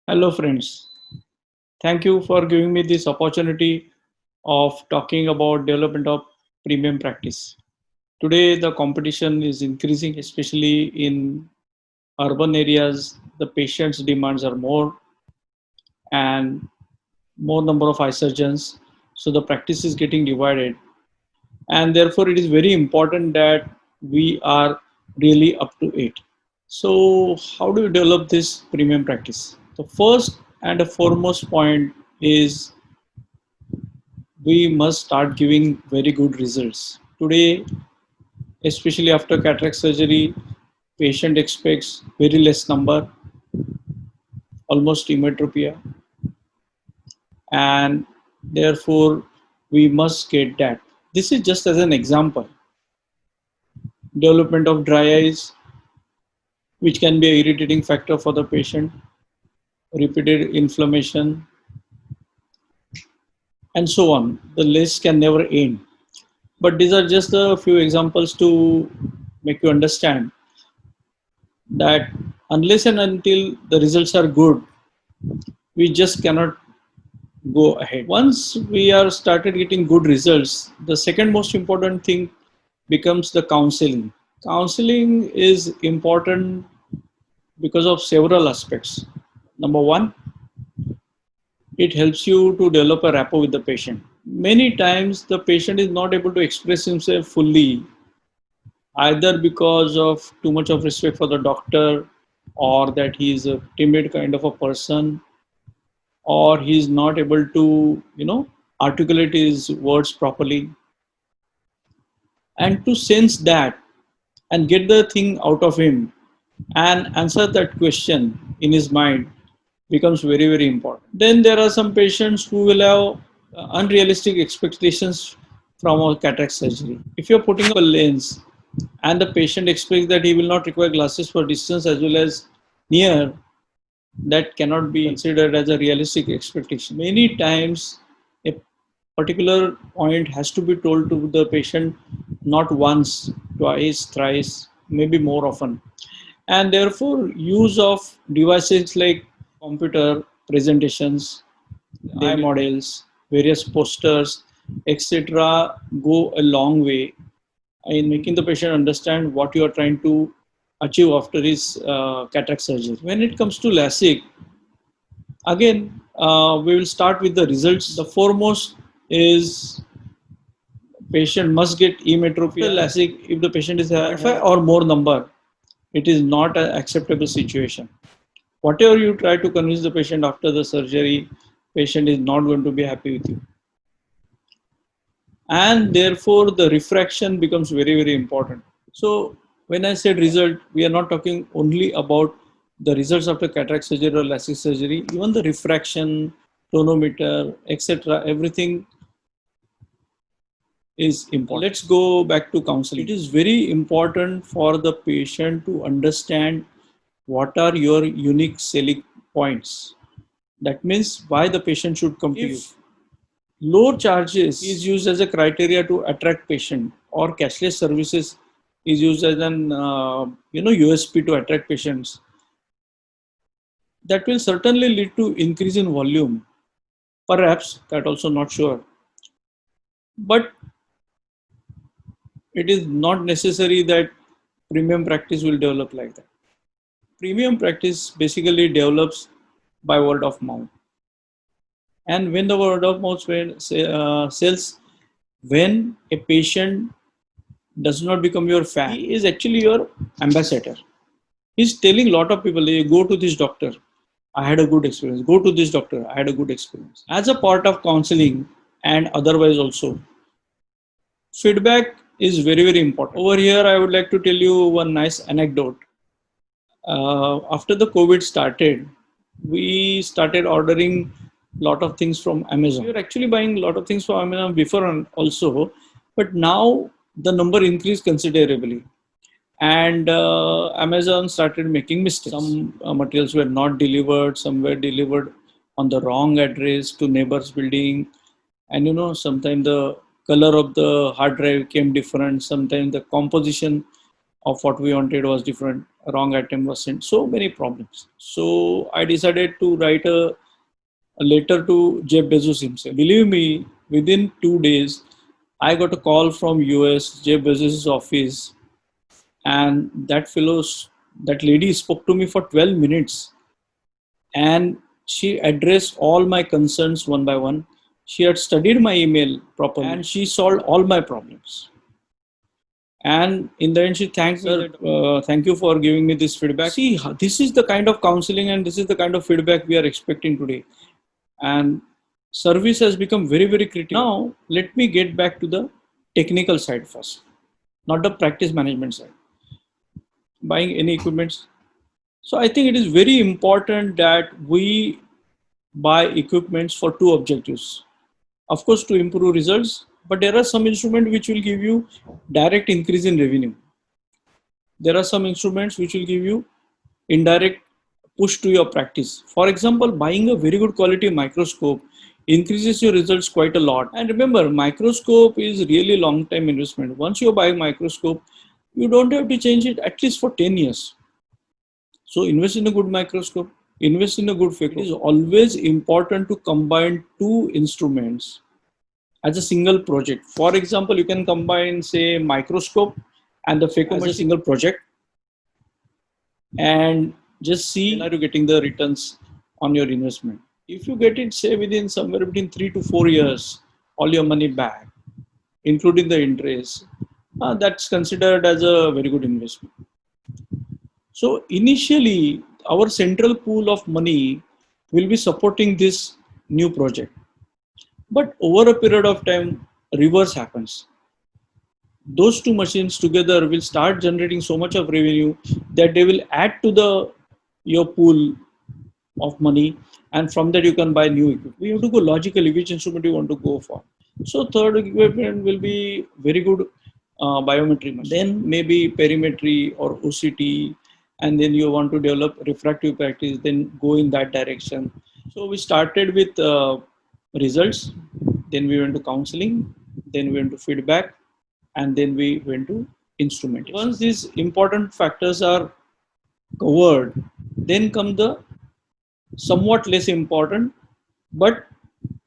Hello, friends. Thank you for giving me this opportunity of talking about development of premium practice. Today, the competition is increasing, especially in urban areas. The patients' demands are more and more number of eye surgeons. So the practice is getting divided, and therefore it is very important that we are really up to it. So, how do you develop this premium practice? The first and the foremost point is we must start giving very good results. Today, especially after cataract surgery, patient expects very less number, almost emmetropia, and therefore we must get that. This is just as an example. Development of dry eyes, which can be an irritating factor for the patient, repeated inflammation, and so on. The list can never end. But these are just a few examples to make you understand that unless and until the results are good, we just cannot go ahead. Once we are started getting good results, the second most important thing becomes the counseling. Counseling is important because of several aspects. Number one, it helps you to develop a rapport with the patient. Many times the patient is not able to express himself fully, either because of too much of respect for the doctor, or that he is a timid kind of a person, or he's not able to articulate his words properly. And to sense that and get the thing out of him and answer that question in his mind becomes very, very important. Then there are some patients who will have unrealistic expectations from a cataract surgery. If you're putting up a lens and the patient expects that he will not require glasses for distance as well as near, that cannot be considered as a realistic expectation. Many times, a particular point has to be told to the patient not once, twice, thrice, maybe more often. And therefore, use of devices like computer presentations, eye models, various posters, etc., go a long way in making the patient understand what you are trying to achieve after his cataract surgery. When it comes to Lasik, again, we will start with the results. The foremost is patient must get emetropia. Lasik, if the patient is a 5 or more number, it is not an acceptable situation. Whatever you try to convince the patient after the surgery, patient is not going to be happy with you. And therefore, the refraction becomes very, very important. So when I said result, we are not talking only about the results after cataract surgery or LASIK surgery. Even the refraction, tonometer, etc., everything is important. Let's go back to counseling. It is very important for the patient to understand what are your unique selling points. That means why the patient should come to you. Low charges is used as a criteria to attract patient, or cashless services is used as an USP to attract patients. That will certainly lead to increase in volume. Perhaps that also not sure, but it is not necessary that premium practice will develop like that. Premium practice basically develops by word of mouth, and when the word of mouth sells, when a patient does not become your fan, he is actually your ambassador. He's telling a lot of people, hey, go to this doctor, I had a good experience. Go to this doctor, I had a good experience. As a part of counseling and otherwise also, feedback is very, very important. Over here, I would like to tell you one nice anecdote. After the COVID started, we started ordering a lot of things from Amazon. We were actually buying a lot of things from Amazon before also, but now the number increased considerably. And Amazon started making mistakes. Some materials were not delivered, some were delivered on the wrong address to neighbor's building, and sometimes the color of the hard drive came different, sometimes the composition of what we wanted was different. A wrong item was sent. So many problems. So I decided to write a letter to Jeff Bezos himself. Believe me, within 2 days, I got a call from US, Jeff Bezos' office, and that lady spoke to me for 12 minutes, and she addressed all my concerns one by one. She had studied my email properly, and she solved all my problems. And in the end, she thanked me that, thank you for giving me this feedback. See, this is the kind of counseling and this is the kind of feedback we are expecting today. And service has become very, very critical. Now, let me get back to the technical side first, not the practice management side. Buying any equipments. So I think it is very important that we buy equipments for two objectives. Of course, to improve results, but there are some instruments which will give you direct increase in revenue. There are some instruments which will give you indirect push to your practice. For example, buying a very good quality microscope increases your results quite a lot. And remember, microscope is really long time investment. Once you buy a microscope, you don't have to change it at least for 10 years. So invest in a good microscope, invest in a good phaco. It is always important to combine two instruments as a single project. For example, you can combine, say, microscope and the phaco as a single project, and just see are you getting the returns on your investment. If you get it, say, within somewhere between 3 to 4 years, all your money back, including the interest, that's considered as a very good investment. So initially, our central pool of money will be supporting this new project. But over a period of time, reverse happens. Those two machines together will start generating so much of revenue that they will add to your pool of money, and from that you can buy new equipment. We have to go logically which instrument you want to go for. So third equipment will be very good biometry machine. Then maybe perimetry or OCT, and then you want to develop refractive practice, then go in that direction. So we started with results, then we went to counseling, then we went to feedback, and then we went to instrumentation. Once these important factors are covered, then come the somewhat less important but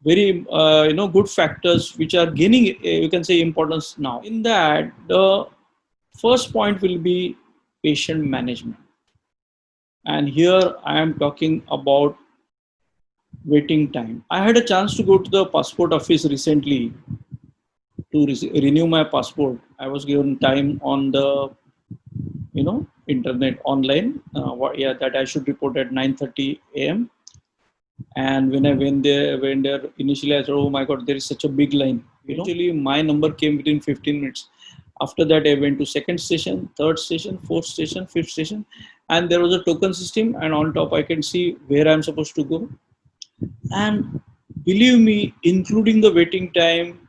very good factors which are gaining you can say importance now. In that, the first point will be patient management, and here I am talking about waiting time. I had a chance to go to the passport office recently to renew my passport. I was given time on the internet online that I should report at 9:30 a.m. And when I went there initially, I thought, oh my God, there is such a big line. Eventually, my number came within 15 minutes. After that, I went to second station, third station, fourth station, fifth station, and there was a token system. And on top, I can see where I'm supposed to go. And believe me, including the waiting time,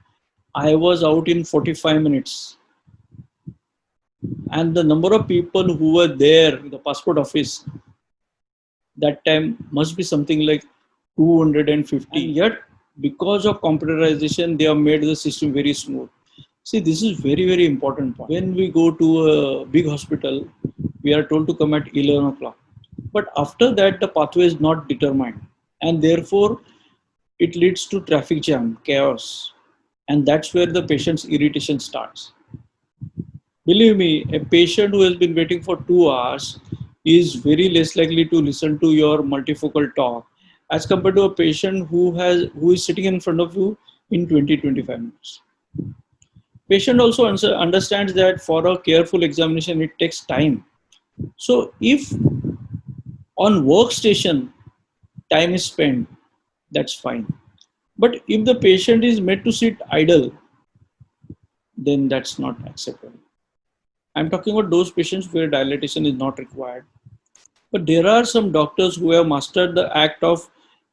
I was out in 45 minutes. And the number of people who were there in the passport office that time must be something like 250. And yet, because of computerization, they have made the system very smooth. See, this is very, very important point. When we go to a big hospital, we are told to come at 11 o'clock. But after that, the pathway is not determined. And therefore, it leads to traffic jam, chaos. And that's where the patient's irritation starts. Believe me, a patient who has been waiting for 2 hours is very less likely to listen to your multifocal talk as compared to a patient who is sitting in front of you in 20-25 minutes. Patient also understands that for a careful examination, it takes time. So if on workstation time is spent, that's fine. But if the patient is made to sit idle, then that's not acceptable. I'm talking about those patients where dilatation is not required. But there are some doctors who have mastered the act of,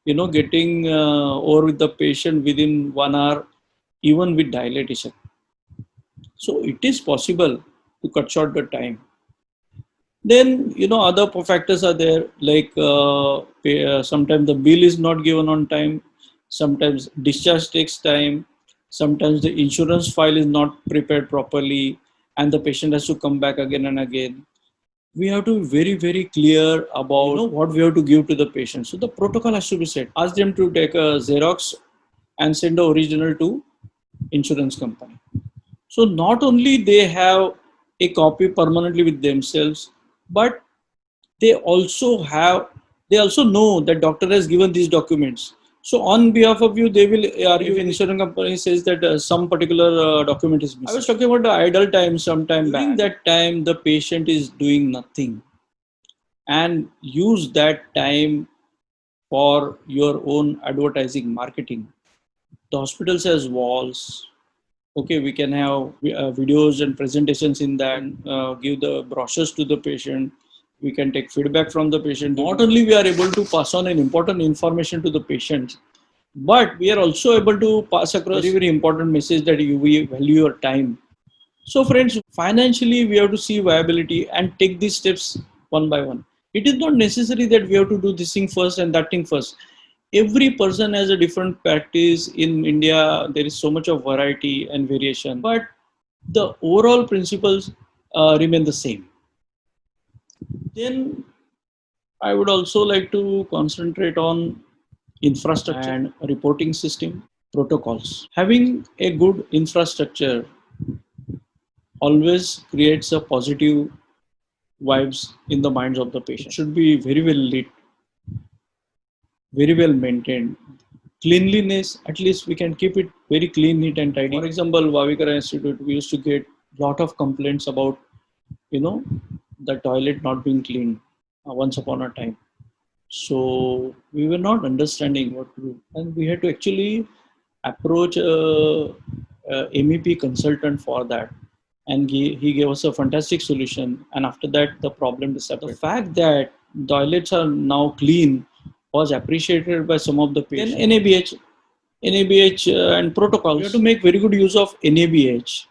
getting over with the patient within 1 hour, even with dilatation. So it is possible to cut short the time. Then, other factors are there, like sometimes the bill is not given on time, sometimes discharge takes time, sometimes the insurance file is not prepared properly, and the patient has to come back again and again. We have to be very, very clear about what we have to give to the patient. So the protocol has to be set. Ask them to take a Xerox and send the original to insurance company. So not only they have a copy permanently with themselves, but they also have, they also know that doctor has given these documents. So on behalf of you, they will argue if insurance company says that some particular document is missing. I was talking about the idle time sometime back. During that time, the patient is doing nothing, and use that time for your own advertising marketing. The hospitals has walls. Okay, we can have videos and presentations in that, give the brochures to the patient. We can take feedback from the patient. Not only we are able to pass on an important information to the patient, but we are also able to pass across very, very important message that we value your time. So friends, financially we have to see viability and take these steps one by one. It is not necessary that we have to do this thing first and that thing first. Every person has a different practice. In India, there is so much of variety and variation, but the overall principles remain the same. Then I would also like to concentrate on infrastructure and reporting system protocols. Having a good infrastructure always creates a positive vibes in the minds of the patient. It should be very well lit, very well maintained. Cleanliness, at least we can keep it very clean, neat and tidy. For example, Wavikar Institute, we used to get a lot of complaints about, the toilet not being cleaned once upon a time. So we were not understanding what to do, and we had to actually approach a MEP consultant for that, and he gave us a fantastic solution. And after that, the problem disappeared. The fact that toilets are now clean was appreciated by some of the patients. Then NABH and protocols. We have to make very good use of NABH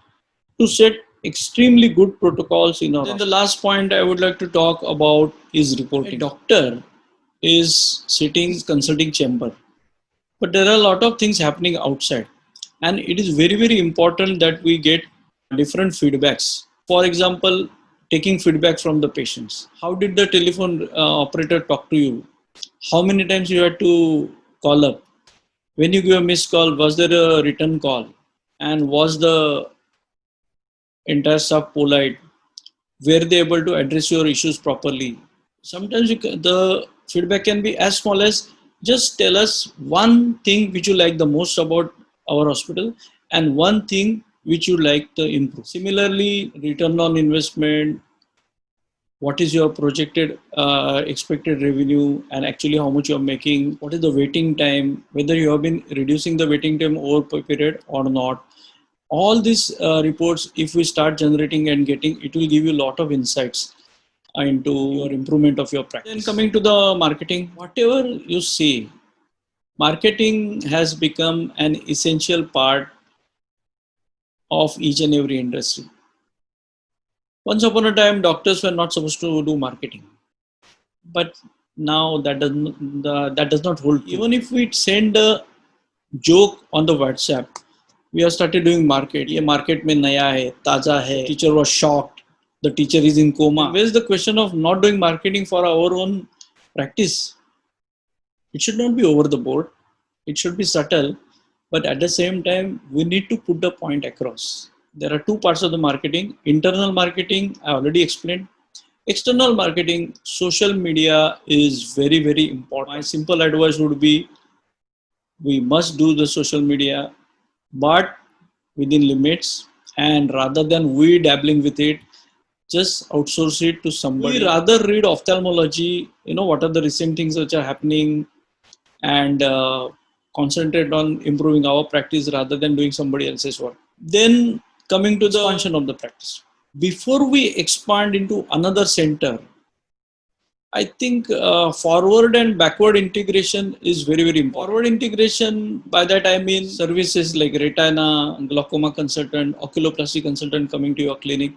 to set extremely good protocols in our. Then the last point I would like to talk about is reporting. A doctor is sitting in consulting chamber, but there are a lot of things happening outside, and it is very, very important that we get different feedbacks. For example, taking feedback from the patients. How did the telephone operator talk to you? How many times you had to call up? When you give a missed call, was there a return call? And was the entire staff polite? Were they able to address your issues properly? Sometimes the feedback can be as small as just tell us one thing which you like the most about our hospital and one thing which you like to improve. Similarly, return on investment, what is your projected expected revenue, and actually how much you are making, what is the waiting time, whether you have been reducing the waiting time over period or not. All these reports, if we start generating and getting, it will give you a lot of insights into your improvement of your practice. Then coming to the marketing, whatever you see, marketing has become an essential part of each and every industry. Once upon a time, doctors were not supposed to do marketing, but now that does not hold true. Even if we send a joke on the WhatsApp, we have started doing market. ये market में नया है, ताजा है. Teacher was shocked. The teacher is in coma. Where is the question of not doing marketing for our own practice? It should not be over the board. It should be subtle, but at the same time, we need to put the point across. There are two parts of the marketing. Internal marketing, I already explained. External marketing, social media is very, very important. My simple advice would be, we must do the social media, but within limits, and rather than we dabbling with it, just outsource it to somebody. We rather read ophthalmology, what are the recent things which are happening, and concentrate on improving our practice rather than doing somebody else's work. Then coming to the expansion of the practice. Before we expand into another center, I think forward and backward integration is very, very important. Forward integration, by that I mean services like retina, glaucoma consultant, oculoplasty consultant coming to your clinic.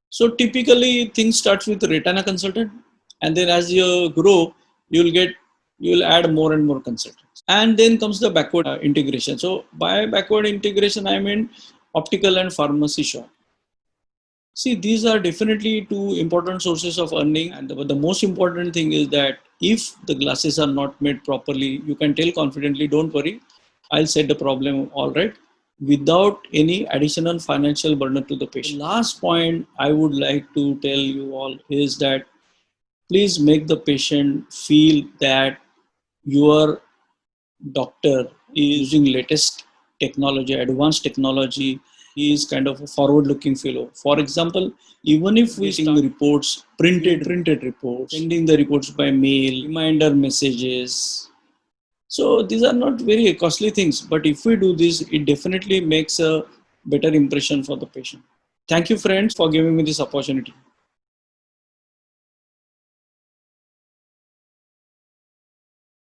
So typically things starts with retina consultant, and then as you grow, you'll add more and more consultants. And then comes the backward integration. So by backward integration, I mean optical and pharmacy shop. See, these are definitely two important sources of earning. And the most important thing is that if the glasses are not made properly, you can tell confidently, don't worry, I'll set the problem all right, without any additional financial burden to the patient. The last point I would like to tell you all is that please make the patient feel that your doctor is using latest technology, advanced technology. He is kind of a forward-looking fellow. For example, even if we getting reports, printed reports, sending the reports by mail, reminder messages. So these are not very costly things, but if we do this, it definitely makes a better impression for the patient. Thank you, friends, for giving me this opportunity.